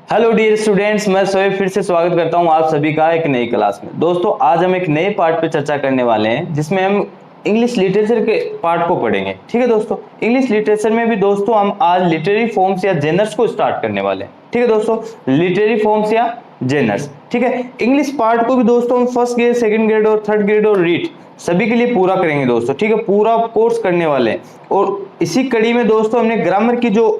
Hello dear students, मैं सोएब फिर से स्वागत करता हूं आप सभी का एक नई क्लास में। दोस्तों आज हम एक नए पार्ट पे चर्चा करने वाले हैं जिसमें हम इंग्लिश लिटरेचर के पार्ट को पढ़ेंगे। ठीक है दोस्तों, इंग्लिश लिटरेचर में भी दोस्तों हम आज लिटरेरी फॉर्म्स या जेनर्स को स्टार्ट करने वाले हैं। ठीक है दोस्तों, लिटरेरी फॉर्म्स या जेनर्स। ठीक है, इंग्लिश पार्ट को भी दोस्तों हम फर्स्ट ग्रेड, सेकंड ग्रेड और थर्ड ग्रेड और रीड सभी के लिए पूरा करेंगे दोस्तों। ठीक है, पूरा कोर्स करने वाले हैं। और इसी कड़ी में दोस्तों हमने ग्रामर की जो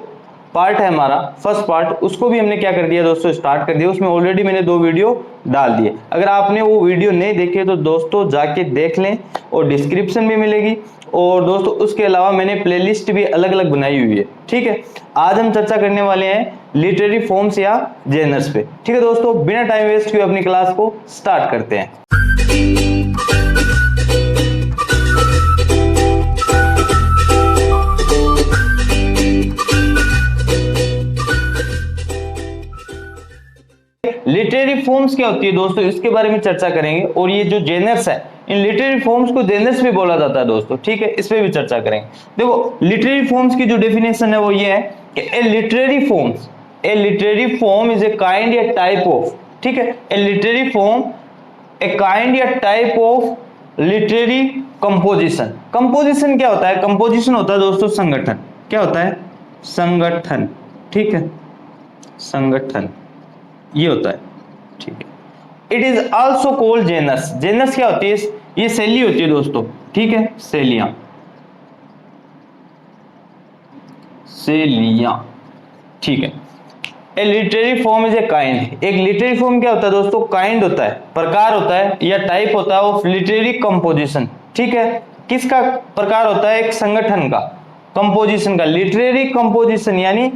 पार्ट है हमारा फर्स्ट पार्ट, उसको भी हमने क्या कर दिया दोस्तों, स्टार्ट कर दिया। उसमें ऑलरेडी मैंने 2 वीडियो डाल दिए। अगर आपने वो वीडियो नहीं देखे तो दोस्तों जाके देख लें, और डिस्क्रिप्शन में मिलेगी। और दोस्तों उसके अलावा मैंने प्लेलिस्ट भी अलग अलग बनाई हुई है। ठीक है, आज हम चर्चा करने वाले हैं लिटरेरी फॉर्म्स या जेनर्स पे। ठीक है दोस्तों, बिना टाइम वेस्ट किए अपनी क्लास को स्टार्ट करते हैं। लिटरेरी फॉर्म्स क्या होती है दोस्तों, इसके बारे में चर्चा करेंगे। और ये जो जेनर्स है, इन लिटरेरी फॉर्म्स को जेनर्स भी बोला जाता है दोस्तों। ठीक है, इस पे भी चर्चा करेंगे। देखो लिटरेरी फॉर्म्स की जो डेफिनेशन है वो ये है कि a literary form is a kind या टाइप ऑफ, ठीक है, a literary form a kind या type of literary composition. Composition क्या होता है? कंपोजिशन होता है दोस्तों संगठन। क्या होता है? संगठन। ठीक है, संगठन ये होता है। ठीक है, it is also called genus. Genus क्या होती है? ये शैली होती है दोस्तों। ठीक है, शैलियां, शैलियां। ठीक है, a literary form is a kind. एक लिटरेरी फॉर्म क्या होता है दोस्तों? काइंड होता है, प्रकार होता है या टाइप होता है ऑफ लिटरेरी कंपोजिशन। ठीक है, किसका प्रकार होता है? एक संगठन का, कंपोजिशन का। लिटरेरी कंपोजिशन यानी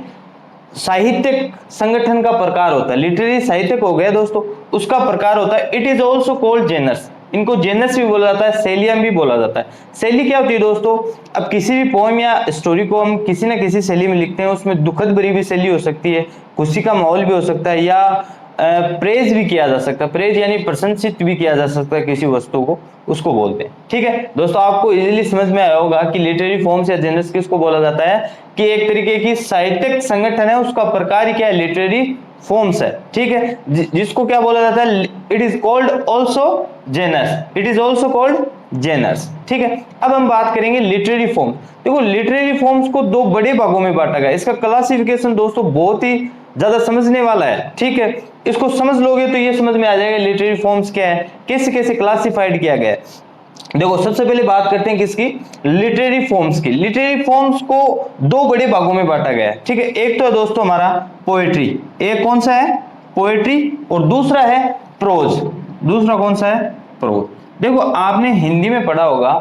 साहित्यिक संगठन का प्रकार होता है। लिटरेरी साहित्यिक हो गया दोस्तों, उसका प्रकार होता है। It is also called genres. इनको जेनर्स भी बोला जाता है, शैलियां भी बोला जाता है। शैली क्या होती है दोस्तों? अब किसी भी पोएम या स्टोरी को हम किसी ना किसी शैली में लिखते हैं। उसमें दुखद भरी भी शैली हो सकती है, खुशी का माहौल भी हो सकता है, या प्रेज भी किया जा सकता है। प्रेज यानी प्रशंसित भी किया जा सकता है किसी वस्तु को, उसको बोलते हैं। ठीक है दोस्तों, आपको इजीली समझ में आया होगा कि लिटरेरी फॉर्म्स या जेनर्स किसको बोला जाता है, कि एक तरीके की साहित्यिक संगठन है, उसका प्रकार ही क्या है? लिटरेरी फॉर्म्स है। ठीक है, जिसको क्या बोला जाता है? It is called also genres. It is also called genres. ठीक है, अब हम बात करेंगे लिटरेरी फॉर्म। देखो लिटरेरी फॉर्म्स को 2 बड़े भागों में बांटा गया है। इसका क्लासिफिकेशन दोस्तों बहुत ही ज्यादा समझने वाला है। ठीक है, इसको समझ लोगे तो ये समझ में आ जाएगा लिटरेरी फॉर्म्स क्या है, कैसे कैसे क्लासिफाइड किया गया है। देखो सबसे पहले बात करते हैं किसकी? लिटरेरी फॉर्म्स की। लिटरेरी फॉर्म्स को 2 बड़े भागों में बांटा गया है। ठीक है, एक तो है दोस्तों हमारा पोएट्री। एक कौन सा है? पोएट्री। और दूसरा है प्रोज। दूसरा कौन सा है? प्रोज। देखो आपने हिंदी में पढ़ा होगा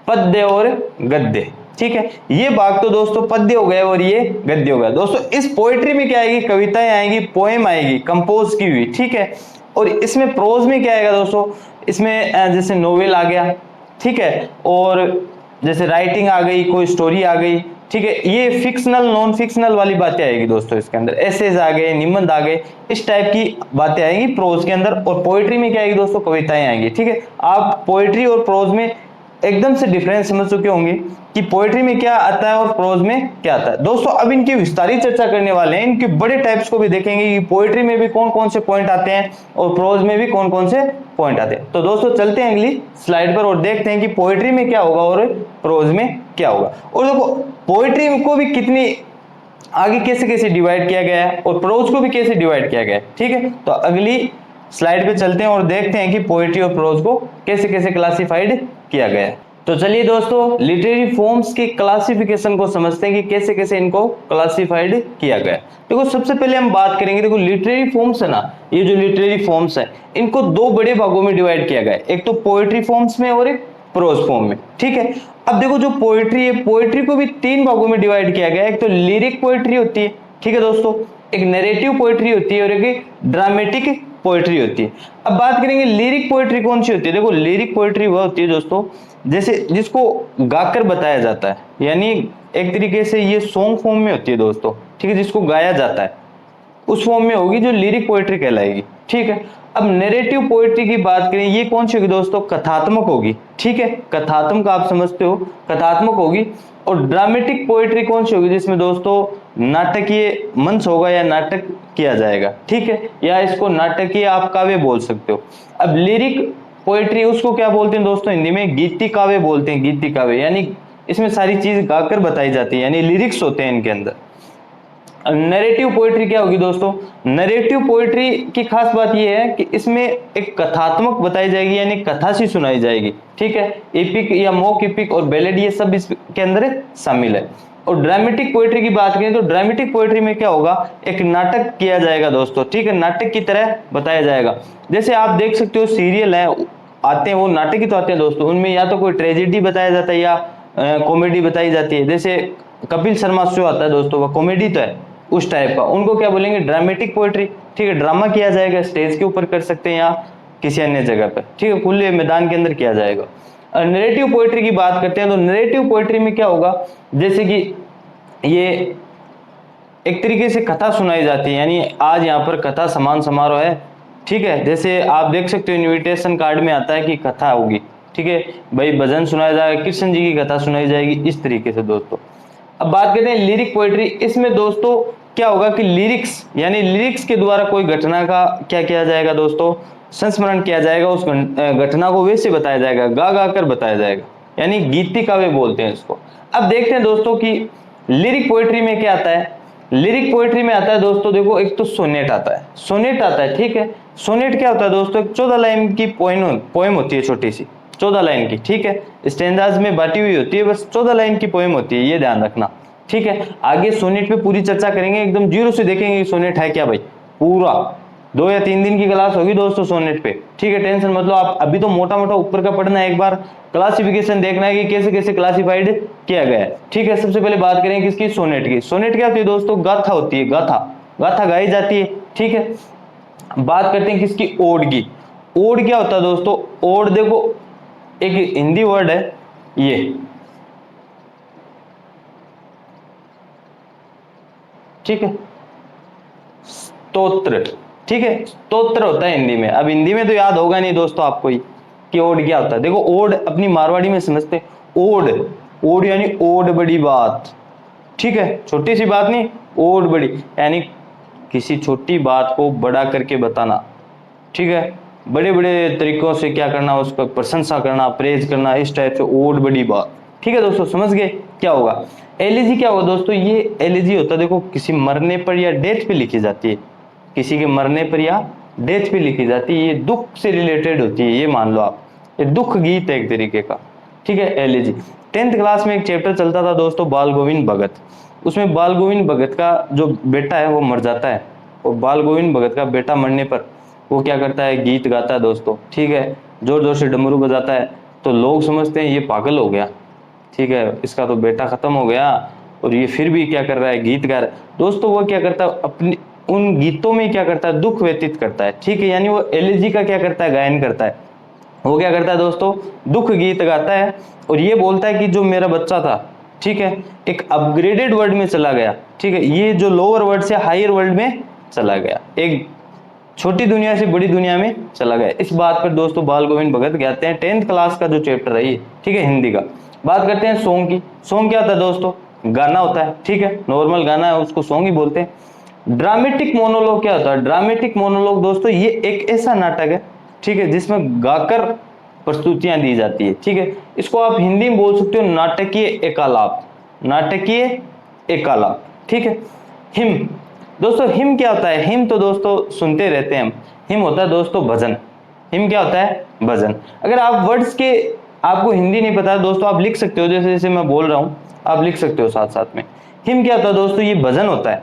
पद्य और गद्य। ठीक है, ये भाग तो दोस्तों पद्य हो गए और ये गद्य हो गया। दोस्तों इस पोएट्री में क्या आएगी? कविताएं आएंगी, पोएम आएगी कंपोज की हुई। ठीक है, और इसमें प्रोज में क्या आएगा दोस्तों? इसमें जैसे नोवेल आ गया, ठीक है, और जैसे राइटिंग आ गई, कोई स्टोरी आ गई। ठीक है, ये फिक्शनल नॉन फिक्शनल वाली बातें आएगी दोस्तों। इसके अंदर एसेज आ गए, निबंध आ गए, इस टाइप की बातें आएंगी प्रोज के अंदर। और पोएट्री में क्या आएगी दोस्तों? कविताएं आएंगी। ठीक है, आप पोएट्री और प्रोज में एकदम से डिफरेंस समझ चुके होंगे कि पोएट्री में क्या आता है और प्रोज में क्या आता है। दोस्तों अब इनकी विस्तारित चर्चा करने वाले हैं, इनके बड़े टाइप्स को भी देखेंगे कि पोएट्री में भी कौन कौन से पॉइंट आते हैं और प्रोज में भी कौन कौन से पॉइंट आते हैं। तो दोस्तों चलते हैं अगली स्लाइड पर और देखते हैं कि पोएट्री में क्या होगा और प्रोज में क्या होगा। और देखो पोएट्री को भी कितनी आगे कैसे कैसे डिवाइड किया गया है और प्रोज को भी कैसे डिवाइड किया गया है। ठीक है, तो अगली स्लाइड पे चलते हैं और देखते हैं कि पोएट्री और प्रोज को कैसे कैसे क्लासिफाइड किया गया है। तो चलिए दोस्तों लिटरेरी फॉर्म्स की क्लासिफिकेशन को समझते हैं कि कैसे कैसे इनको क्लासिफाइड किया गया है। देखो सबसे पहले हम बात करेंगे, देखो लिटरेरी फॉर्म्स है ना, ये जो लिटरेरी फॉर्म्स है इनको 2 बड़े भागों में डिवाइड किया गया है। एक तो पोएट्री फॉर्म्स में और एक प्रोज फॉर्म में। ठीक है, अब देखो जो पोएट्री है, पोएट्री को भी 3 भागों में डिवाइड किया गया है। एक तो लिरिक पोएट्री होती है, ठीक है दोस्तों, एक नैरेटिव पोएट्री होती है और एक ड्रामेटिक पोएट्री होती है। अब बात करेंगे लिरिक पोएट्री कौन सी होती है। देखो लिरिक पोएट्री वह होती है दोस्तों जैसे जिसको गाकर बताया जाता है, यानी एक तरीके से ये सॉन्ग फॉर्म में होती है दोस्तों। ठीक है, जिसको गाया जाता है उस फॉर्म में होगी जो लिरिक पोएट्री कहलाएगी। ठीक है, अब नैरेटिव पोएट्री की बात करें, ये कौन सी होगी दोस्तों, कथात्मक होगी, ठीक है, कथात्मक आप समझते हो, कथात्मक होगी। और ड्रामेटिक पोएट्री कौन सी होगी, जिसमें दोस्तों नाटकीय मंच होगा या नाटक किया जाएगा, ठीक है, या इसको नाटकीय आप काव्य बोल सकते हो। अब लिरिक पोएट्री उसको क्या बोलते हैं दोस्तों, हिंदी में गीति काव्य बोलते हैं, गीति काव्य, यानी इसमें सारी चीज गाकर बताई जाती है, यानी लिरिक्स होते हैं इनके अंदर। नैरेटिव पोएट्री क्या होगी दोस्तों, नैरेटिव पोएट्री की खास बात यह है कि इसमें एक कथात्मक बताई जाएगी, यानी कथा सी सुनाई जाएगी, ठीक है, एपिक या मॉक एपिक और बैलेड ये सब इसके अंदर शामिल है। और ड्रामेटिक पोएट्री की बात करें तो ड्रामेटिक पोएट्री में क्या होगा, एक नाटक किया जाएगा दोस्तों, ठीक है, नाटक की तरह बताया जाएगा। जैसे आप देख सकते हो सीरियल है आते हैं, वो नाटक ही तो आते हैं दोस्तों, उनमें या तो कोई ट्रेजेडी बताया जाता है या कॉमेडी बताई जाती है। जैसे कपिल शर्मा शो आता है दोस्तों, वह कॉमेडी तो है उस टाइप का, उनको क्या बोलेंगे, ड्रामेटिक पोएट्री, ठीक है, ड्रामा किया जाएगा, स्टेज के ऊपर कर सकते हैं या किसी अन्य जगह पर, ठीक है, खुले मैदान के अंदर किया जाएगा। नैरेटिव पोएट्री की बात करते हैं तो नैरेटिव पोएट्री में क्या होगा, जैसे कि ये एक तरीके से कथा सुनाई जाती है, यानी आज यहाँ पर कथा समान समारोह है, ठीक है, जैसे आप देख सकते हो इनविटेशन कार्ड में आता है कि कथा होगी, ठीक है भाई, भजन सुनाया जाएगा, कृष्ण जी की कथा सुनाई जाएगी, इस तरीके से दोस्तों। अब बात करते हैं लिरिक पोएट्री, इसमें दोस्तों क्या होगा कि लिरिक्स, यानी लिरिक्स के द्वारा कोई घटना का क्या किया जाएगा दोस्तों, संस्मरण किया जाएगा, उस घटना को वैसे बताया जाएगा, गा गा कर बताया जाएगा, यानी गीति काव्य बोलते हैं इसको। अब देखते हैं दोस्तों कि लिरिक पोएट्री में क्या आता है, लिरिक पोएट्री में आता है दोस्तों, देखो एक तो सोनेट आता है, सोनेट आता है, ठीक है, सोनेट क्या होता है दोस्तों, एक 14 लाइन की पोएम होती है, छोटी सी 14 लाइन की, ठीक है, स्टैंजाज में बांटी हुई होती है, बस 14 लाइन की पोएम होती है, ये ध्यान रखना, ठीक है। आगे सोनेट पे पूरी चर्चा करेंगे, एकदम जीरो से देखेंगे सोनेट है क्या भाई, पूरा 2 या 3 दिन की क्लास होगी दोस्तों सोनेट पे, ठीक है, टेंशन मत लो आप, अभी तो मोटा मोटा ऊपर का पढ़ना है, एक बार क्लासिफिकेशन देखना है कि कैसे कैसे क्लासिफाइड किया गया है, ठीक है। सबसे पहले बात करें किसकी, सोनेट की। सोनेट क्या होती है दोस्तों, गाथा होती है, गाथा, गाथा गाई जाती है, ठीक है। बात करते हैं किसकी, ओड की। ओड क्या होता है दोस्तों, ओड देखो एक हिंदी वर्ड है ये, ठीक है, स्तोत्र, ठीक है, स्तोत्र होता है हिंदी में। अब हिंदी में तो याद होगा नहीं दोस्तों आपको ही कि ओड क्या होता है। देखो ओड अपनी मारवाड़ी में समझते, ओड, ओड यानी ओड बड़ी बात, ठीक है, छोटी सी बात नहीं, ओड बड़ी, यानी किसी छोटी बात को बड़ा करके बताना, ठीक है, बड़े बड़े तरीकों से क्या करना, उसको प्रशंसा करना, प्रेज करना, इस टाइप से ओड बड़ी बात, ठीक है दोस्तों, समझ गए क्या होगा। एलिजी क्या होगा दोस्तों, ये एलिजी होता है देखो किसी मरने पर या डेथ पे लिखी जाती है, किसी के मरने पर या डेथ पे लिखी जाती है, ये दुख से रिलेटेड होती है, ये मान लो आप, ये दुख गीत है एक तरीके का, ठीक है, एलिजी। 10th क्लास में एक चैप्टर चलता था दोस्तों, बाल गोविंद भगत, उसमें बाल गोविंद भगत का जो बेटा है वो मर जाता है, और बाल गोविंद भगत का बेटा मरने पर वो क्या करता है, गीत गाता है दोस्तों, ठीक है, जोर जोर से डमरू बजाता है, तो लोग समझते हैं ये पागल हो गया, ठीक है, इसका तो बेटा खत्म हो गया और ये फिर भी क्या कर रहा है, गीत गा रहा है। दोस्तों वो क्या करता है, अपनी उन गीतों में क्या करता है, दुख व्यतीत करता है, ठीक है, यानी वो एलिजी का क्या करता है, गायन करता है, वो क्या करता है दोस्तों, दुख गीत गाता है, और ये बोलता है कि जो मेरा बच्चा था, ठीक है, एक अपग्रेडेड वर्ल्ड में चला गया, ठीक है, ये जो लोअर वर्ल्ड से हायर वर्ल्ड में चला गया, एक छोटी दुनिया से बड़ी दुनिया में चला गया। इस बात पर दोस्तों बाल गोविंद भगत कहते हैं, 10th क्लास का जो चैप्टर है ये, ठीक है, हिंदी का। बात करते हैं सॉन्ग की। सॉन्ग क्या होता है दोस्तों, गाना होता है, ठीक है, नॉर्मल गाना है, उसको सॉन्ग ही बोलते हैं। ड्रामेटिक मोनोलॉग क्या होता है, ड्रामेटिक मोनोलॉग दोस्तों ये एक ऐसा नाटक है, ठीक है, जिसमें गाकर प्रस्तुतियां दी जाती है, ठीक है, इसको आप हिंदी में बोल सकते हो नाटकीय एकालाप, नाटकीय एकालाप, ठीक है। हिम दोस्तों, हिम क्या होता है, हिम तो दोस्तों सुनते रहते हैं हम, हिम होता है दोस्तों भजन, हिम क्या होता है, भजन। अगर आप वर्ड्स के आपको हिंदी नहीं पता दोस्तों, आप लिख सकते हो, जैसे जैसे मैं बोल रहा हूँ आप लिख सकते हो साथ साथ में। हिम क्या होता है दोस्तों, ये भजन होता है,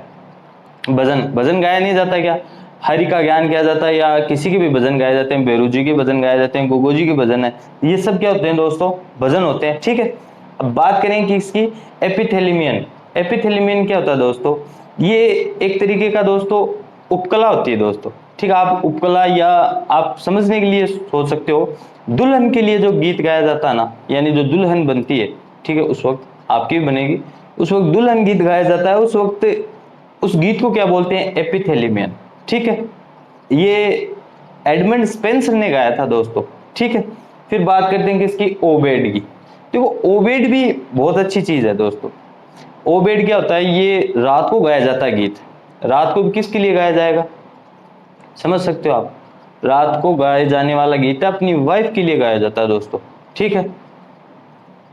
भजन, भजन गाया नहीं जाता क्या, हरि का ज्ञान किया जाता है या किसी के भी भजन गाए जाते हैं, बेरू जी के भजन गाए जाते हैं, गोगो जी के भजन है, ये सब क्या होते हैं दोस्तों, भजन होते हैं, ठीक है। अब बात करें कि इसकी एपिथेलिमियन, एपिथेलिमियन क्या होता है दोस्तों, ये एक तरीके का दोस्तों उपकला होती है दोस्तों, ठीक है, आप उपकला या आप समझने के लिए सोच सकते हो, दुल्हन के लिए जो गीत गाया जाता है ना, यानी जो दुल्हन बनती है, ठीक है, उस वक्त आपकी भी बनेगी, उस वक्त दुल्हन गीत गाया जाता है, उस वक्त उस गीत को क्या बोलते हैं, एपिथेलिमियन, ठीक है। ये एडमंड स्पेंसर ने गाया था दोस्तों, ठीक है। फिर बात करते हैं किसकी, ओबेड की। देखो ओबेड भी बहुत अच्छी चीज है दोस्तों। ओबेड क्या होता है, ये रात को गाया जाता है गीत। रात को किसके लिए गाया जाएगा, समझ सकते हो आप, रात को गाए जाने वाला गीत है अपनी वाइफ के लिए गाया जाता है दोस्तों, ठीक है।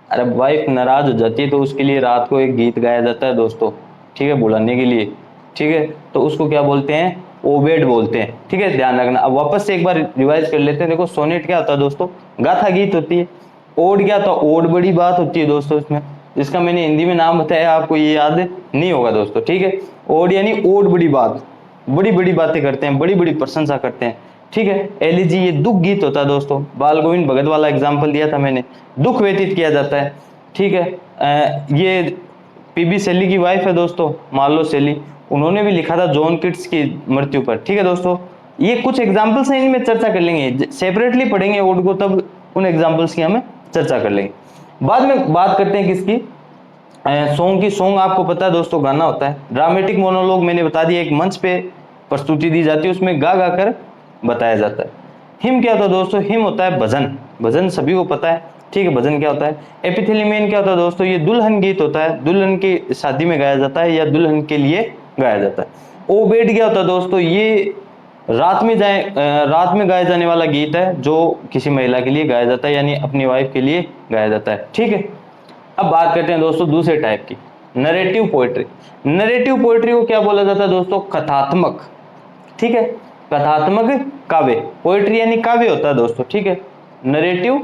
अरे वाइफ नाराज हो जाती है तो उसके लिए रात को एक गीत गाया जाता है दोस्तों, ठीक है, बुलाने के लिए, ठीक है। तो उसको क्या बोलते हैं, ओबेड बोलते हैं, ठीक है, ध्यान रखना। अब वापस से एक बार रिवाइज कर लेते हैं। देखो सोनेट क्या होता है दोस्तों, गाथा गीत होती है। ओड क्या होता है, ओड बड़ी बात होती है दोस्तों इसमें, जिसका मैंने हिंदी में नाम बताया आपको ये याद नहीं होगा दोस्तों, ठीक है। ओड यानी ओड बड़ी बात, बड़ी बड़ी बातें करते हैं, बड़ी बड़ी प्रशंसा करते हैं, ठीक है। एलिजी ये दुख गीत होता है दोस्तों, बाल गोविंद भगत वाला एग्जाम्पल दिया था मैंने, दुख व्यतीत किया जाता है, ठीक है। ये पीबी शैली की वाइफ है दोस्तों, मार्लो शैली, उन्होंने भी लिखा था जॉन किट्स की मृत्यु पर, ठीक है दोस्तों। ये कुछ एग्जाम्पल्स हैं, इनमें चर्चा कर लेंगे, सेपरेटली पढ़ेंगे ओड को, तब उन एग्जाम्पल्स की हमें चर्चा कर लेंगे। बाद में बात करते हैं किसकी, सॉन्ग की। सॉन्ग आपको पता है दोस्तों गाना होता है। ड्रामेटिक मोनोलॉग मैंने बता दिया, एक मंच पे प्रस्तुति दी जाती है, उसमें गा गा कर बताया जाता है। हिम क्या होता है दोस्तों, हिम होता है भजन, भजन सभी को पता है, ठीक है। भजन क्या होता है। एपिथेलियन क्या होता है दोस्तों, ये दुल्हन गीत होता है, दुल्हन की शादी में गाया जाता है या दुल्हन के लिए गाया जाता है। ओबेड क्या होता है दोस्तों, ये रात में गाया जाने वाला गीत है जो किसी महिला के लिए गाया जाता है, यानी अपनी वाइफ के लिए गाया जाता है, ठीक है। अब बात करते हैं दोस्तों दूसरे टाइप की, नरेटिव पोएट्री। नरेटिव पोएट्री को क्या बोला जाता है दोस्तों, कथात्मक, ठीक है, कथात्मक काव्य। पोएट्री यानी काव्य होता है दोस्तों, ठीक है। नरेटिव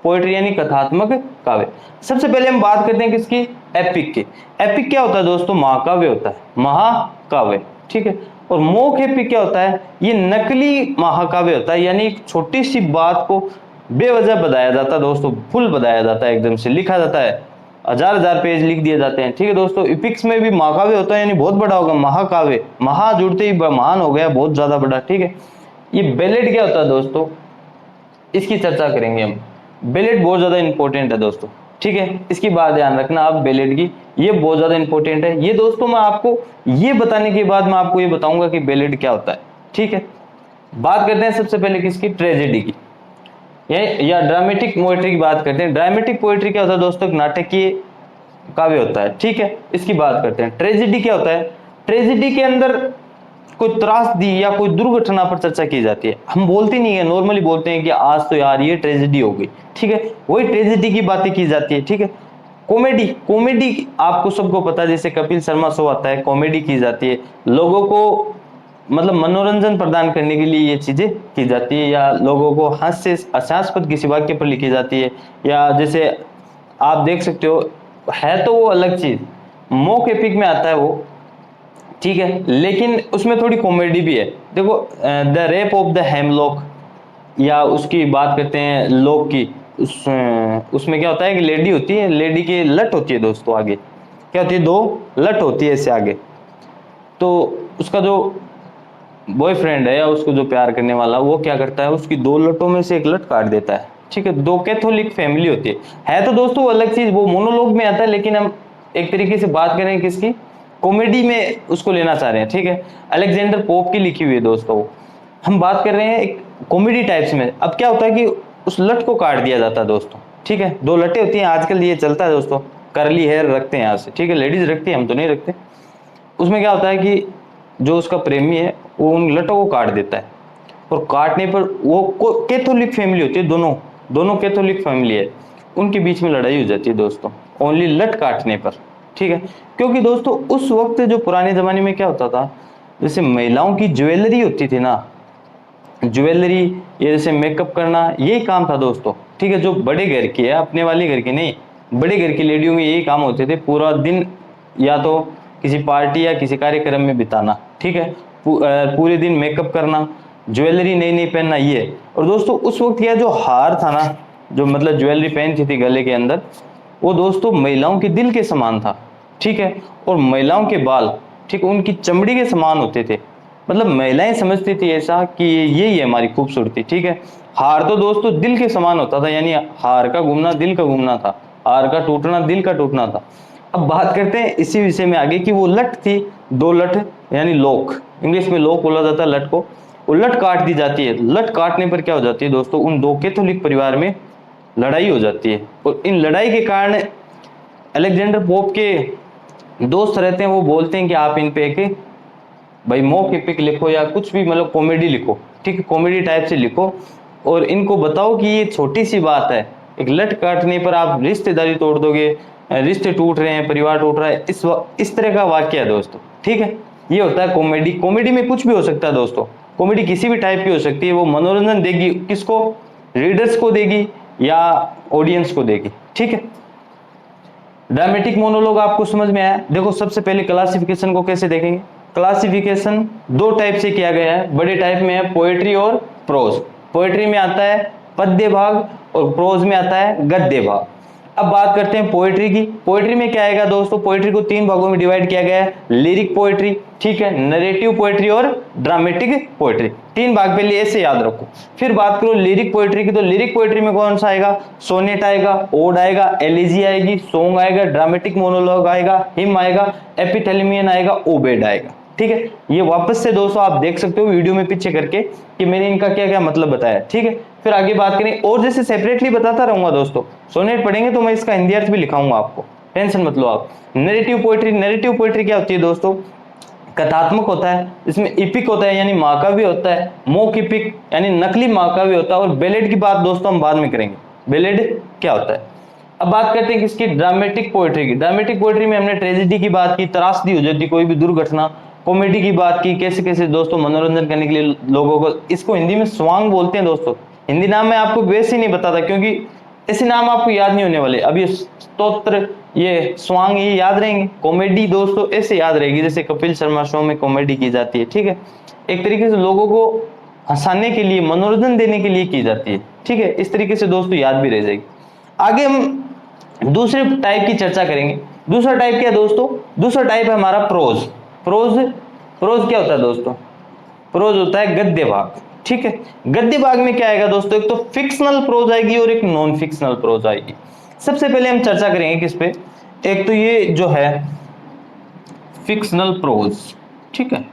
पोएट्री यानी कथात्मक काव्य। सबसे पहले हम बात करते हैं किसकी, एपिक की। एपिक क्या होता है दोस्तों, महाकाव्य होता है, महाकाव्य, ठीक है। और मोक एपिक क्या होता है, ये नकली महाकाव्य होता है, यानी एक छोटी सी बात को बेवजह बताया जाता है दोस्तों, फुल बताया जाता है, एकदम से लिखा जाता है, हजार हजार पेज लिख दिए जाते हैं, ठीक है दोस्तों। इपिक्स में भी महाकाव्य होता है, यानी बहुत बड़ा होगा, महाकाव्य, महा जुड़ते ही महान हो गया, बहुत ज्यादा बड़ा, ठीक है। ये बेलेट क्या होता है दोस्तों, इसकी चर्चा करेंगे हम। बेलेट बहुत ज्यादा इंपॉर्टेंट है दोस्तों, ठीक है, इसकी बात ध्यान रखना आप बेलेट की, ये बहुत ज्यादा इंपॉर्टेंट है। ये दोस्तों मैं आपको ये बताने के बाद मैं आपको ये बताऊंगा कि बेलेट क्या होता है, ठीक है। बात करते हैं सबसे पहले किसकी, ट्रेजेडी की, या ड्रामेटिक पोएट्री की बात करते हैं। ड्रामेटिक पोएट्री क्या होता है दोस्तों, नाटकीय काव्य होता है, ठीक है, इसकी बात करते हैं। ट्रेजेडी क्या होता है, ट्रेजेडी के अंदर कोई त्रासदी या कोई दुर्घटना पर चर्चा की जाती है। हम बोलते नहीं है, नॉर्मली बोलते हैं कि आज तो यार ये ट्रेजेडी हो गई, ठीक है, वही ट्रेजेडी की बातें की जाती है, ठीक है। कॉमेडी, कॉमेडी आपको सबको पता है, जैसे कपिल शर्मा शो आता है, कॉमेडी की जाती है, लोगों को मतलब मनोरंजन प्रदान करने के लिए ये चीजें की जाती है, या लोगों को हास्यास्पद किसी वाक्य पर लिखी जाती है, या जैसे आप देख सकते हो, है तो वो अलग चीज, मोक एपिक में आता है वो, ठीक है, लेकिन उसमें थोड़ी कॉमेडी भी है। देखो the rape of the hemlock, या उसकी बात करते हैं लोक की, उसमें क्या होता है कि लेडी होती है, लेडी की लट होती है दोस्तों, आगे क्या होती है, दो लट होती है इससे आगे, तो उसका जो बॉयफ्रेंड है या उसको जो प्यार करने वाला, वो क्या करता है, उसकी दो लटों में से एक लट काट देता है, ठीक है। दो कैथोलिक फैमिली होती है तो दोस्तों वो अलग चीज, वो मोनोलॉग में आता है, लेकिन हम एक तरीके से बात करें किसकी, कॉमेडी में उसको लेना चाह रहे हैं, ठीक है। अलेक्जेंडर पोप की लिखी हुई है दोस्तों, हम बात कर रहे हैं एक कॉमेडी टाइप्स में। अब क्या होता है कि उस लट को काट दिया जाता है दोस्तों, ठीक है, दो लटें होती हैं, आजकल ये चलता है दोस्तों, करली हेयर रखते हैं यहाँ से, ठीक है, लेडीज रखती है, हम तो नहीं रखते। उसमें क्या होता है कि जो उसका प्रेमी है वो उन लटों को काट देता है, और काटने पर वो कैथोलिक फैमिली होती है, दोनों दोनों कैथोलिक फैमिली है, उनके बीच में लड़ाई हो जाती है दोस्तों, ओनली लट काटने पर, ठीक है। क्योंकि दोस्तों उस वक्त जो पुराने जमाने में क्या होता था, जैसे महिलाओं की ज्वेलरी होती थी ना, ज्वेलरी, ये जैसे मेकअप करना, यही काम था दोस्तों, ठीक है। जो बड़े घर की है, अपने वाले घर की नहीं, बड़े घर की लेडियों में यही काम होते थे, पूरा दिन या तो किसी पार्टी या किसी कार्यक्रम में बिताना, ठीक है, पूरे दिन मेकअप करना, ज्वेलरी नई नई पहनना, ये। और दोस्तों उस वक्त यह जो हार था ना, जो मतलब ज्वेलरी पहनती थी गले के अंदर, वो दोस्तों महिलाओं के दिल के समान था, ठीक है। और महिलाओं के बाल, ठीक, उनकी चमड़ी के समान होते थे, मतलब महिलाएं समझती थी ऐसा कि यही है हमारी खूबसूरती, ठीक है। हार तो दोस्तों दिल के समान होता था, यानी हार का घूमना दिल का घूमना था, हार का टूटना दिल का टूटना था। अब बात करते हैं इसी विषय में आगे कि वो लट थी, दो लट, यानी लोक, इंग्लिश में लोक बोला जाता है लट को, उलट काट दी जाती है। लट काटने पर क्या हो जाती है दोस्तों, उन दो कैथोलिक परिवार में लड़ाई हो जाती है, और इन लड़ाई के कारण अलेक्जेंडर पोप के दोस्त रहते हैं, वो बोलते हैं कि आप इन पे एक भाई मॉक एपिक लिखो या कुछ भी, मतलब कॉमेडी लिखो, ठीक है, कॉमेडी टाइप से लिखो, और इनको बताओ कि ये छोटी सी बात है, एक लट काटने पर आप रिश्तेदारी तोड़ दोगे, रिश्ते टूट रहे हैं, परिवार टूट रहा है, इस तरह का वाक्य है दोस्तों, ठीक है। ये होता है कॉमेडी। कॉमेडी में कुछ भी हो सकता है दोस्तों, कॉमेडी किसी भी टाइप की हो सकती है, वो मनोरंजन देगी किसको, रीडर्स को देगी या ऑडियंस को देगी, ठीक है। ड्रामेटिक मोनोलॉग आपको समझ में आया। देखो सबसे पहले क्लासिफिकेशन को कैसे देखेंगे। क्लासिफिकेशन दो टाइप से किया गया है, बड़े टाइप में है पोएट्री और प्रोज। पोएट्री में आता है पद्य भाग और प्रोज में आता है गद्य भाग। अब बात करते हैं पोएट्री की। पोएट्री में क्या आएगा दोस्तों, पोएट्री को तीन भागों में डिवाइड किया गया है, लिरिक पोएट्री, ठीक है, नरेटिव पोएट्री और ड्रामेटिक पोएट्री। तीन भाग पहले ऐसे याद रखो। फिर बात करो लिरिक पोएट्री की, तो लिरिक पोएट्री में कौन सा आएगा, सोनेट आएगा, ओड आएगा, एलिजी आएगी, सॉन्ग आएगा, ड्रामेटिक मोनोलॉग आएगा, हिम आएगा, एपिथेलिमियन आएगा, ओबेड आएगा, ठीक है। ये वापस से दोस्तों आप देख सकते हो वीडियो में पीछे करके कि मैंने इनका क्या क्या मतलब बताया, ठीक है। फिर आगे बात करें, और जैसे सेपरेटली बताता रहूंगा दोस्तों, सोनेट पढ़ेंगे तो मैं इसका हिंदी अर्थ भी लिखाऊंगा आपको, टेंशन मत लो आप। नैरेटिव पोएट्री, नैरेटिव पोएट्री क्या होती है दोस्तों, कथात्मक होता है, इसमें इपिक होता है यानी महाकाव्य होता है, मोक इपिक यानी नकली महाकाव्य होता है, और बेलेड की बात दोस्तों हम बाद में करेंगे, बेलेड क्या होता है। अब बात करते हैं किसकी, ड्रामेटिक पोएट्री की। ड्रामेटिक पोएट्री में हमने ट्रेजेडी की बात की, त्रासदी हो जाती कोई भी दुर्घटना, कॉमेडी की बात की, कैसे कैसे दोस्तों मनोरंजन करने के लिए लोगों को, इसको हिंदी में स्वांग बोलते हैं दोस्तों। हिंदी नाम मैं आपको वैसे ही नहीं बताता क्योंकि ऐसे नाम आपको याद नहीं होने वाले। अब ये स्तोत्र, ये स्वांग, ये याद रहेंगे। कॉमेडी दोस्तों ऐसे याद रहेगी जैसे कपिल शर्मा शो में कॉमेडी की जाती है, ठीक है, एक तरीके से लोगों को हंसाने के लिए, मनोरंजन देने के लिए की जाती है, ठीक है। इस तरीके से दोस्तों याद भी रह जाएगी। आगे हम दूसरे टाइप की चर्चा करेंगे। दूसरा टाइप क्या है दोस्तों, दूसरा टाइप है हमारा प्रोज। प्रोज, प्रोज क्या होता है दोस्तों, प्रोज होता है गद्य भाग, ठीक है। गद्य भाग में क्या आएगा दोस्तों, एक तो फिक्शनल प्रोज आएगी और एक नॉन फिक्शनल प्रोज आएगी। सबसे पहले हम चर्चा करेंगे किस पे, एक तो ये जो है फिक्शनल प्रोज, ठीक है,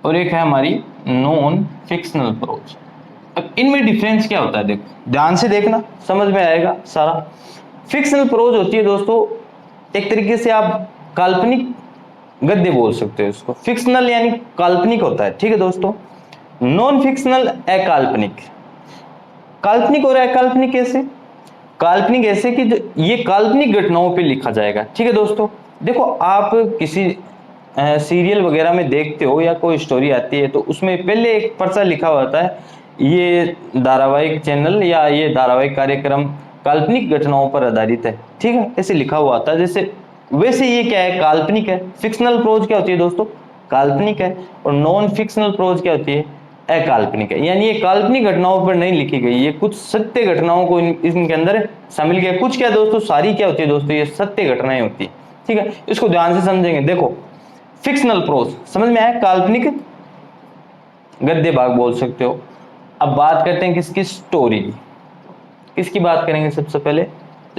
और एक है हमारी नॉन फिक्शनल प्रोज। अब इनमें डिफरेंस क्या होता है, देखो ध्यान से देखना, समझ में आएगा सारा। फिक्शनल प्रोज होती है दोस्तों, एक तरीके से आप काल्पनिक गद्य बोल सकते हो इसको। फिक्शनल यानी काल्पनिक होता है, ठीक है दोस्तों। नॉन फिक्शनल अकाल्पनिक। काल्पनिक और अकाल्पनिक कैसे, काल्पनिक ऐसे कि ये काल्पनिक घटनाओं पे लिखा जाएगा, ठीक है दोस्तों। देखो आप किसी सीरियल वगैरह में देखते हो या कोई स्टोरी आती है तो उसमें पहले एक पर्चा लिखा होता है, ये धारावाहिक चैनल या ये धारावाहिक कार्यक्रम काल्पनिक घटनाओं पर आधारित है, ठीक है, ऐसे लिखा हुआ आता है। जैसे वैसे ये क्या है, काल्पनिक है। फिक्शनल प्रोज क्या होती है दोस्तों, काल्पनिक है, और नॉन फिक्शनल प्रोज क्या होती है, अकाल्पनिक है। यानी ये काल्पनिक घटनाओं पर नहीं लिखी गई, ये कुछ सत्य घटनाओं को इनके अंदर शामिल किया। कुछ क्या दोस्तों, सारी क्या होती है दोस्तों, ये सत्य घटनाएं होती है, ठीक है। इसको ध्यान से समझेंगे। देखो फिक्शनल प्रोज समझ में आया, काल्पनिक गद्य भाग बोल सकते हो। अब बात करते हैं किसकी, स्टोरी की। किसकी बात करेंगे सबसे पहले,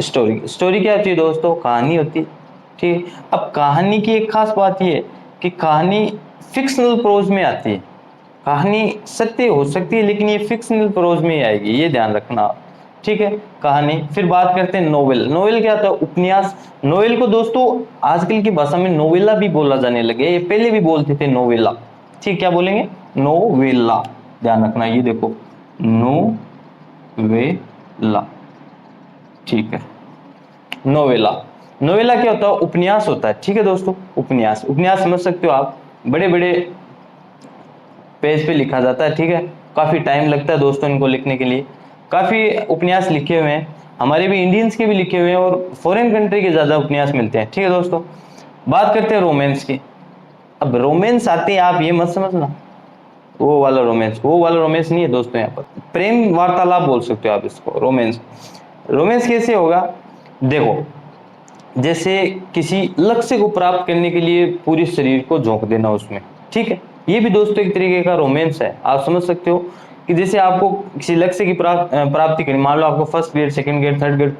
स्टोरी की। स्टोरी क्या होती है दोस्तों, कहानी होती है, ठीक है। अब कहानी की एक खास बात ये है कि कहानी फिक्शनल प्रोज में आती है। कहानी सत्य हो सकती है लेकिन ये फिक्शनल प्रोज में ही आएगी, ये ध्यान रखना, ठीक है। कहानी। फिर बात करते हैं नोवेल। नोवेल क्या होता है, उपन्यास। नोवेल को दोस्तों आजकल की भाषा में नोवेला भी बोला जाने लगे, ये पहले भी बोलते थे नोवेला, ठीक, क्या बोलेंगे, नोवेला, ध्यान रखना। ये देखो नोवेला, ठीक है, नोवेला। नोवेला क्या होता है, उपन्यास होता है, ठीक है दोस्तों। उपन्यास, उपन्यास समझ सकते हो आप, बड़े बड़े पेज पे लिखा जाता है, ठीक है। काफी टाइम लगता है दोस्तों इनको लिखने के लिए। काफी उपन्यास लिखे हुए हैं, हमारे भी इंडियंस के भी लिखे हुए हैं, और फॉरेन कंट्री के ज्यादा उपन्यास मिलते हैं, ठीक है दोस्तों। बात करते हैं रोमांस की। अब रोमांस आते हैं, आप ये मत समझना वो वाला रोमांस, वो वाला रोमांस नहीं है दोस्तों। यहाँ पर प्रेम वार्तालाप बोल सकते हो आप इसको, रोमांस। रोमांस कैसे होगा, देखो जैसे किसी लक्ष्य को प्राप्त करने के लिए पूरे शरीर को झोंक देना उसमें, ठीक है। ये भी दोस्तों एक तरीके का रोमांस है, आप समझ सकते हो कि जैसे आपको किसी लक्ष्य की प्राप्ति करनी, मान लो आपको first grade, second grade, third grade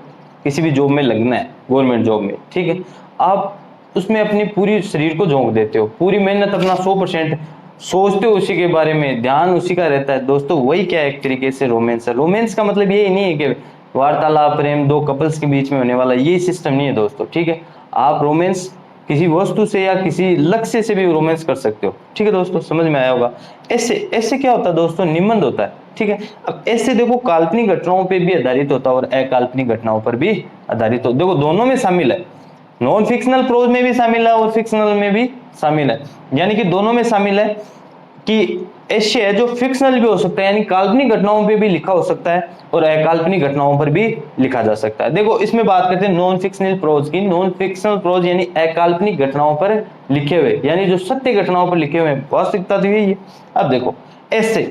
किसी भी जॉब में लगना है, गवर्नमेंट जॉब में, ठीक है। आप उसमें अपनी पूरी शरीर को झोंक देते हो, पूरी मेहनत अपना 100% सोचते हो उसी के बारे में, ध्यान उसी का रहता है दोस्तों, वही क्या है एक तरीके से रोमांस है। रोमांस का मतलब ये नहीं है कि वार्तालाप प्रेम दो कपल्स के बीच में होने वाला, ये सिस्टम नहीं है दोस्तों, ठीक है। आप रोमांस किसी वस्तु से या किसी लक्ष्य से भी रोमांस कर सकते हो, ठीक है दोस्तों, समझ में आया होगा। ऐसे ऐसे क्या होता है दोस्तों, निबंध होता है, ठीक है। अब ऐसे देखो काल्पनिक घटनाओं पे भी आधारित होता है और अकाल्पनिक घटनाओं पर भी आधारित हो, देखो दोनों में शामिल है, नॉन फिक्शनल प्रोज में भी शामिल है और फिक्शनल में भी शामिल है, यानी कि दोनों में शामिल है कि ऐसे है जो फिक्शनल भी हो सकता है, यानी काल्पनिक घटनाओं पे भी लिखा हो सकता है और अकाल्पनिक घटनाओं पर भी लिखा जा सकता है। देखो इसमें बात करते हैं नॉन फिक्शनल प्रोज की। नॉन फिक्शनल प्रोज यानी अकाल्पनिक घटनाओं पर लिखे हुए, यानी जो सत्य घटनाओं पर लिखे हुए हैं, वास्तविकता तो यही है। अब देखो ऐसे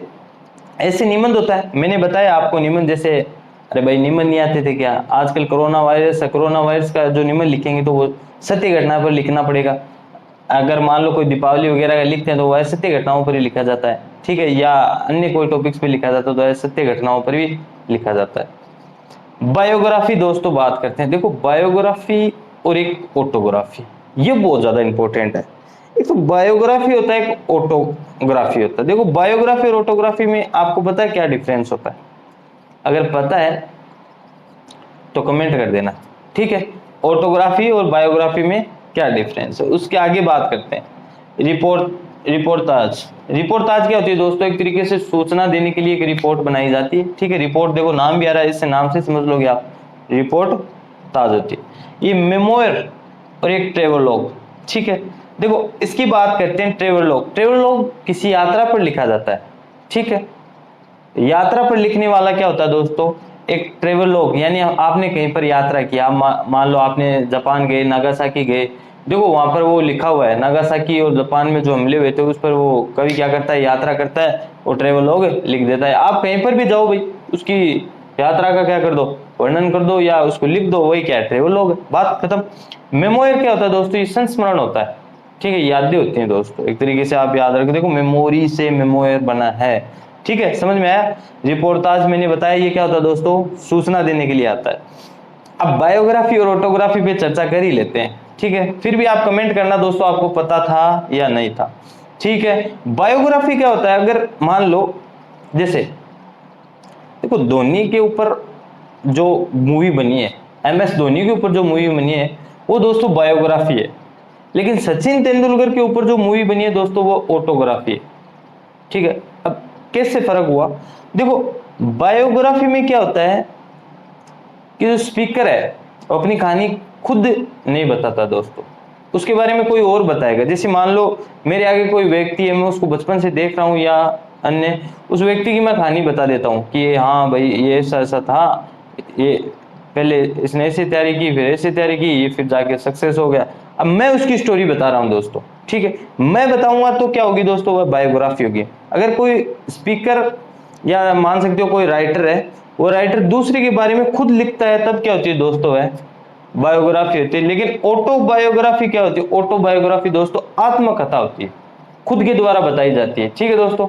ऐसे निबंध होता है, मैंने बताया आपको निबंध जैसे, अरे भाई निबंध नहीं आते थे क्या, आजकल कोरोना वायरस है, कोरोना वायरस का जो निबंध लिखेंगे तो वो सत्य घटना पर लिखना पड़ेगा। अगर मान लो कोई दीपावली वगैरह का लिखते हैं तो वह सत्य घटनाओं पर ही लिखा जाता है, ठीक है, या अन्य कोई टॉपिक्स पे लिखा जाता है तो वह सत्य घटनाओं पर भी लिखा जाता है। बायोग्राफी दोस्तों बात करते हैं, देखो बायोग्राफी और एक ऑटोग्राफी, ये बहुत ज्यादा इंपॉर्टेंट है। एक तो बायोग्राफी होता है, एक ऑटोग्राफी होता है। देखो बायोग्राफी और ऑटोग्राफी में आपको पता है क्या डिफरेंस होता है? अगर पता है तो कमेंट कर देना, ठीक है। ऑटोग्राफी और बायोग्राफी में क्या डिफरेंस है, उसके आगे बात करते हैं। रिपोर्टाज रिपोर्टाज क्या होती है दोस्तों? एक तरीके से सूचना देने के लिए एक रिपोर्ट बनाई जाती है, ठीक है। रिपोर्ट देखो नाम भी आ रहा है, इससे नाम से समझ लोगे आप, रिपोर्टाज होती है। ये मेमोयर और एक ट्रेवलॉग, ठीक है। देखो इसकी बात करते हैं, ट्रेवलॉग। ट्रेवलॉग किसी यात्रा पर लिखा जाता है, ठीक है। यात्रा पर लिखने वाला क्या होता है दोस्तों? एक ट्रेवलॉग, यानी आपने कहीं पर यात्रा किया, मान लो आपने जापान गए, नागासाकी गए, देखो वहां पर वो लिखा हुआ है नागासाकी और जापान में जो हमले हुए थे उस पर वो कवि क्या करता है, यात्रा करता है और ट्रेवलॉग लिख देता है। आप कहीं पर भी जाओ भाई, उसकी यात्रा का क्या कर दो, वर्णन कर दो या उसको लिख दो, वही क्या है, ट्रेवलॉग, बात खत्म। मेमोयर क्या होता है दोस्तों? ये संस्मरण होता है, ठीक है, यादें होती हैं दोस्तों, एक तरीके से आप याद रखो, देखो मेमोरी से मेमोयर बना है, ठीक है, समझ में आया। रिपोर्टाज मैंने बताया ये क्या होता है दोस्तों, सूचना देने के लिए आता है। अब बायोग्राफी और ऑटोग्राफी पे चर्चा कर ही लेते हैं, ठीक है। फिर भी आप कमेंट करना दोस्तों, आपको पता था या नहीं था, ठीक है। बायोग्राफी क्या होता है? अगर मान लो जैसे देखो धोनी के ऊपर जो मूवी बनी है, MS धोनी के ऊपर जो मूवी बनी है वो दोस्तों बायोग्राफी है, लेकिन सचिन तेंदुलकर के ऊपर जो मूवी बनी है दोस्तों वो ऑटोग्राफी है, ठीक है। अब कैसे फर्क हुआ? देखो बायोग्राफी में क्या होता है कि जो स्पीकर है वो अपनी कहानी खुद नहीं बताता दोस्तों, उसके बारे में कोई और बताएगा। जैसे मान लो मेरे आगे कोई व्यक्ति है, मैं उसको बचपन से देख रहा हूँ या अन्य, उस व्यक्ति की मैं कहानी बता देता हूँ कि हाँ भाई ये ऐसा ऐसा था, ये पहले इसने ऐसी तैयारी की, फिर ऐसी तैयारी की, ये फिर जाके सक्सेस हो गया। अब मैं उसकी स्टोरी बता रहा हूँ दोस्तों, ठीक है, मैं बताऊंगा तो क्या होगी दोस्तों, वह बायोग्राफी होगी। अगर कोई स्पीकर या मान सकते हो कोई राइटर है, वो राइटर दूसरे के बारे में खुद लिखता है, तब क्या होती है दोस्तों, है बायोग्राफी होती है। लेकिन ऑटोबायोग्राफी क्या होती है? ऑटोबायोग्राफी दोस्तों आत्मकथा होती है, खुद के द्वारा बताई जाती है, ठीक है दोस्तों।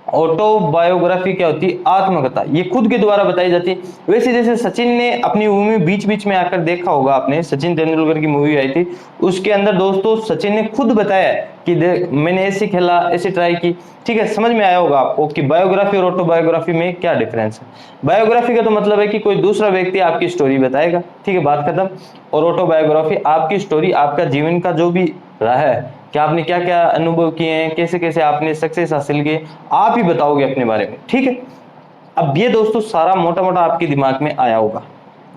ऑटोबायोग्राफी क्या होती है? आत्मकथा, ये खुद के द्वारा बताई जाती है। वैसे जैसे सचिन ने अपनी मूवी बीच बीच में आकर देखा होगा आपने, सचिन तेंदुलकर की मूवी आई थी, उसके अंदर दोस्तों सचिन ने खुद बताया कि मैंने ऐसे खेला, ऐसे ट्राई की, ठीक है, समझ में आया होगा आपको कि बायोग्राफी और ऑटोबायोग्राफी में क्या डिफरेंस है। बायोग्राफी का तो मतलब है कि कोई दूसरा व्यक्ति आपकी स्टोरी बताएगा, ठीक है, बात खत्म। और ऑटोबायोग्राफी आपकी स्टोरी, आपका जीवन का जो भी रहा है, कि आपने क्या क्या अनुभव किए हैं, कैसे कैसे आपने सक्सेस हासिल किए, आप ही बताओगे अपने बारे में, ठीक है। अब ये दोस्तों सारा मोटा मोटा आपके दिमाग में आया होगा,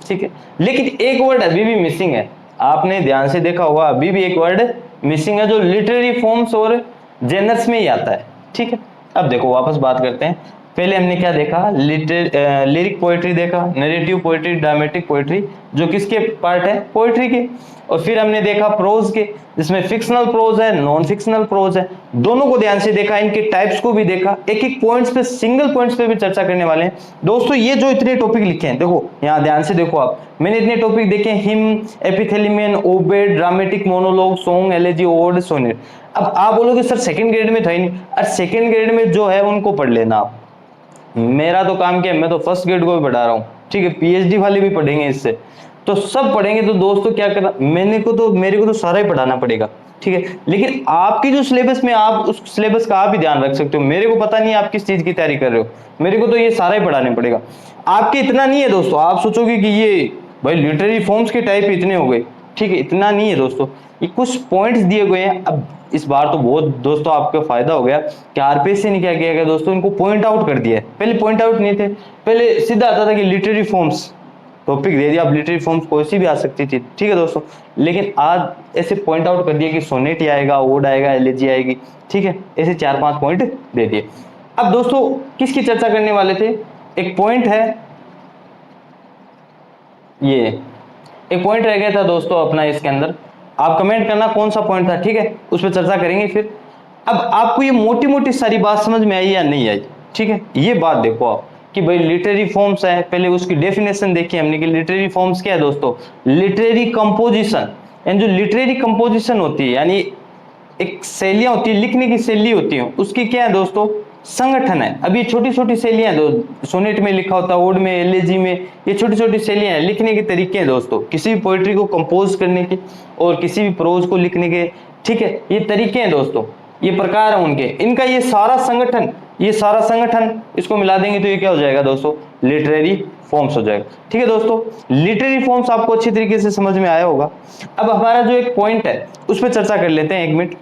ठीक है। लेकिन एक वर्ड अभी भी मिसिंग है, आपने ध्यान से देखा होगा, अभी भी एक वर्ड मिसिंग है जो लिटरेरी फॉर्म्स और जेनर्स में ही आता है, ठीक है। अब देखो वापस बात करते हैं, पहले हमने क्या देखा, लिरिक पोएट्री देखा, नरेटिव पोएट्री, ड्रामेटिक पोएट्री, जो किसके पार्ट है, पोएट्री के। और फिर हमने देखा प्रोज के, जिसमें फिक्शनल प्रोज है, नॉन फिक्शनल प्रोज है, दोनों को ध्यान से देखा, इनके टाइप्स को भी देखा, एक एक पॉइंट्स पे, सिंगल पॉइंट्स पे भी चर्चा करने वाले हैं दोस्तों। ये जो इतने टॉपिक लिखे हैं, देखो यहाँ ध्यान से देखो आप, मैंने इतने टॉपिक देखे, हिम, एपिथेलियन, ओबेड, dramatic monologue, song, elegy, ode, sonnet. अब आप बोलोगे सर सेकंड ग्रेड में था ही नहीं, और सेकंड ग्रेड में जो है उनको पढ़ लेना आप, मेरा तो काम क्या है, मैं तो फर्स्ट ग्रेड को भी पढ़ा रहा हूँ, ठीक है, PhD वाले भी पढ़ेंगे इससे, तो सब पढ़ेंगे। तो दोस्तों क्या करना, मेरे को तो सारा ही पढ़ाना पड़ेगा, ठीक है। लेकिन आपकी जो सिलेबस में, आप उस सिलेबस का आप ही ध्यान रख सकते हो। मेरे को पता नहीं आप किस चीज की तैयारी कर रहे हो, मेरे को तो ये सारा ही पढ़ाने पड़ेगा। आपके इतना नहीं है दोस्तों, आप सोचोगे कि ये भाई लिटरेरी फॉर्म्स के टाइप इतने हो गए, ठीक है, इतना नहीं है दोस्तों। ये कुछ पॉइंट्स दिए गए हैं। अब इस बार तो बहुत दोस्तों आपका फायदा हो गया कि आरपीएससी ने क्या किया गया दोस्तों, इनको पॉइंट आउट कर दिया है। पहले पॉइंट आउट नहीं थे, पहले सीधा आता था कि लिटरेरी फॉर्म्स टॉपिक दे दिया, अब लिटरेरी फॉर्म्स कोई सी भी आ सकती थी, ठीक है दोस्तों। लेकिन आज ऐसे पॉइंट आउट कर दिया कि सोनेट ही आएगा, ओड आएगा, एलेजी आएगी, ठीक है, ऐसे 4-5 पॉइंट दे दिए। अब दोस्तों किसकी चर्चा करने वाले थे, एक पॉइंट है, ये एक पॉइंट रह गया था दोस्तों अपना इसके अंदर, आप कमेंट करना कौन सा पॉइंट था, ठीक है, उस पर चर्चा करेंगे फिर। अब आपको ये मोटी मोटी सारी बात समझ में आई या नहीं आई, ठीक है, ये बात देखो आप कि भाई लिटरेरी फॉर्म्स है, पहले उसकी डेफिनेशन देखी हमने कि लिटरेरी फॉर्म्स क्या है दोस्तों, लिटरेरी कंपोजिशन। एंड जो लिटरेरी कंपोजिशन होती है यानी एक शैलियां होती है, लिखने की शैली होती है, उसकी क्या है दोस्तों, संगठन है। अब ये छोटी छोटी शैलियां दो, सोनेट में लिखा होता है, ओड में, एलेजी में, ये छोटी छोटी शैलियां हैं, लिखने के तरीके हैं दोस्तों, किसी भी पोएट्री को कंपोज करने के और किसी भी प्रोज को लिखने के, ठीक है, ये तरीके हैं दोस्तों, ये प्रकार है उनके, इनका ये सारा संगठन, ये सारा संगठन इसको मिला देंगे तो ये क्या हो जाएगा दोस्तों, लिटरेरी फॉर्म्स हो जाएगा, ठीक है दोस्तों। लिटरेरी फॉर्म्स आपको अच्छी तरीके से समझ में आया होगा। अब हमारा जो एक पॉइंट है उस पर चर्चा कर लेते हैं 1 मिनट।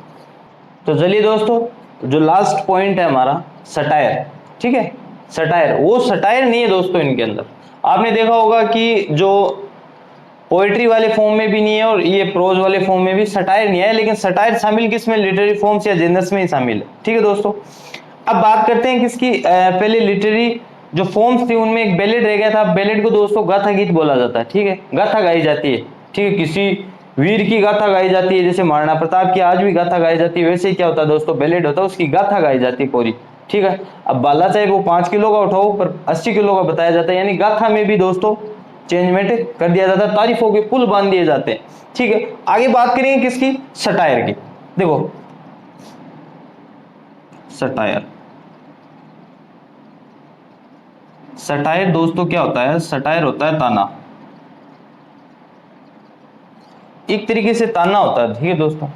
तो चलिए दोस्तों, जो लास्ट पॉइंट है हमारा, सटायर, ठीक है, सटायर, वो सटायर नहीं है दोस्तों इनके अंदर। आपने देखा होगा कि जो पोएट्री वाले फॉर्म में भी नहीं है और ये प्रोज वाले फॉर्म में भी सटायर नहीं है, लेकिन सटायर शामिल किसमें, लिटरेरी फॉर्म्स या जेनर्स में ही शामिल है, ठीक है दोस्तों। अब बात करते हैं किसकी, पहले लिटरेरी जो फॉर्म्स थी उनमें एक बैलेड रह गया था। बैलेड को दोस्तों गाथा गीत बोला जाता है, ठीक है, गाथा गाई जाती है, ठीक है, किसी वीर की गाथा गाई जाती है, जैसे महाराणा प्रताप की आज भी गाथा गाई जाती है, वैसे ही क्या होता है दोस्तों, बैलेड होता है, उसकी गाथा गाई जाती है पूरी, ठीक है। अब बाला चाहे वो 5 किलो का उठाओ पर 80 किलो का बताया जाता है, यानी गाथा में भी दोस्तों चेंजमेंट कर दिया जाता है, तारीफों के पुल बांध दिए जाते हैं, ठीक है। आगे बात करेंगे किसकी, सटायर की। देखो सटायर, सटायर दोस्तों क्या होता है, सटायर होता है ताना, एक तरीके से ताना होता है, ठीक है दोस्तों।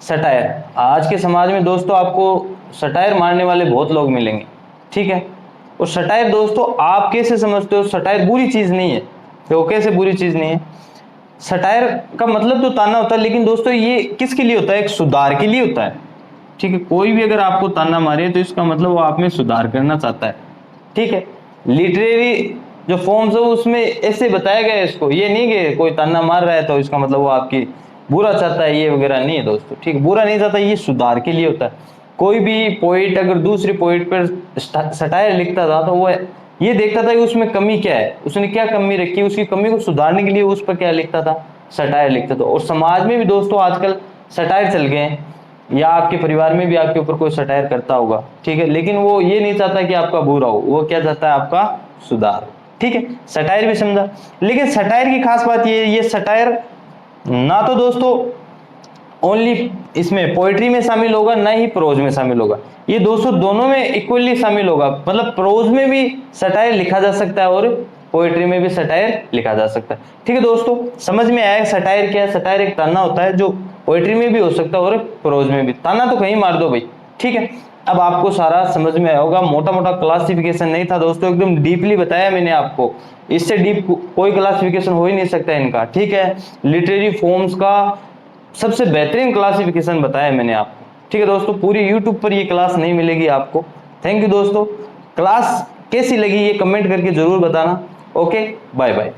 सटायर आज के समाज में दोस्तों आपको सटायर मारने वाले बहुत लोग मिलेंगे, ठीक है। और सटायर दोस्तों आप कैसे समझते हो, सटायर बुरी चीज नहीं है, देखो कैसे बुरी चीज नहीं है। सटायर का मतलब तो ताना होता है, लेकिन दोस्तों ये किसके लिए होता है, एक सुधार के लिए होता है, ठीक है। कोई भी अगर आपको ताना मारे तो इसका मतलब वो आप में सुधार करना चाहता है, ठीक है। लिटरेरी जो फॉर्म्स है उसमें ऐसे बताया गया है इसको, ये नहीं कि कोई ताना मार रहा है तो इसका मतलब वो आपकी बुरा चाहता है, ये वगैरह नहीं है दोस्तों, ठीक है, बुरा नहीं चाहता, ये सुधार के लिए होता है। कोई भी पोइट अगर दूसरे पोइट पर सटायर लिखता था तो वो ये देखता था कि उसमें कमी क्या है, उसने क्या कमी रखी है, उसकी कमी को सुधारने के लिए उस पर क्या लिखता था, सटायर लिखता था। और समाज में भी दोस्तों आजकल सटायर चल गए हैं, या आपके परिवार में भी आपके ऊपर कोई सटायर करता होगा, ठीक है, लेकिन वो ये नहीं चाहता कि आपका बुरा हो, वो क्या चाहता है, आपका सुधार, ठीक है। सटायर भी समझा, लेकिन सटायर की खास बात ये सटायर ना तो दोस्तों ओनली इसमें पोएट्री में शामिल होगा, ना ही प्रोज में शामिल होगा, ये दोस्तों दोनों में इक्वली शामिल होगा। मतलब प्रोज में भी सटायर लिखा जा सकता है और पोएट्री में भी सटायर लिखा जा सकता है, ठीक है दोस्तों। समझ में आया सटायर क्या है, सटायर एक ताना होता है जो पोएट्री में भी हो सकता है और प्रोज में भी, ताना तो कहीं मार दो भाई, ठीक है। अब आपको सारा समझ में आया होगा, मोटा मोटा क्लासिफिकेशन नहीं था दोस्तों, एकदम डीपली बताया मैंने आपको, इससे डीप कोई क्लासिफिकेशन हो ही नहीं सकता इनका, ठीक है। लिटरेरी फॉर्म्स का सबसे बेहतरीन क्लासिफिकेशन बताया मैंने आपको, ठीक है दोस्तों। पूरी यूट्यूब पर ये क्लास नहीं मिलेगी आपको। थैंक यू दोस्तों, क्लास कैसी लगी ये कमेंट करके जरूर बताना। Okay, bye bye.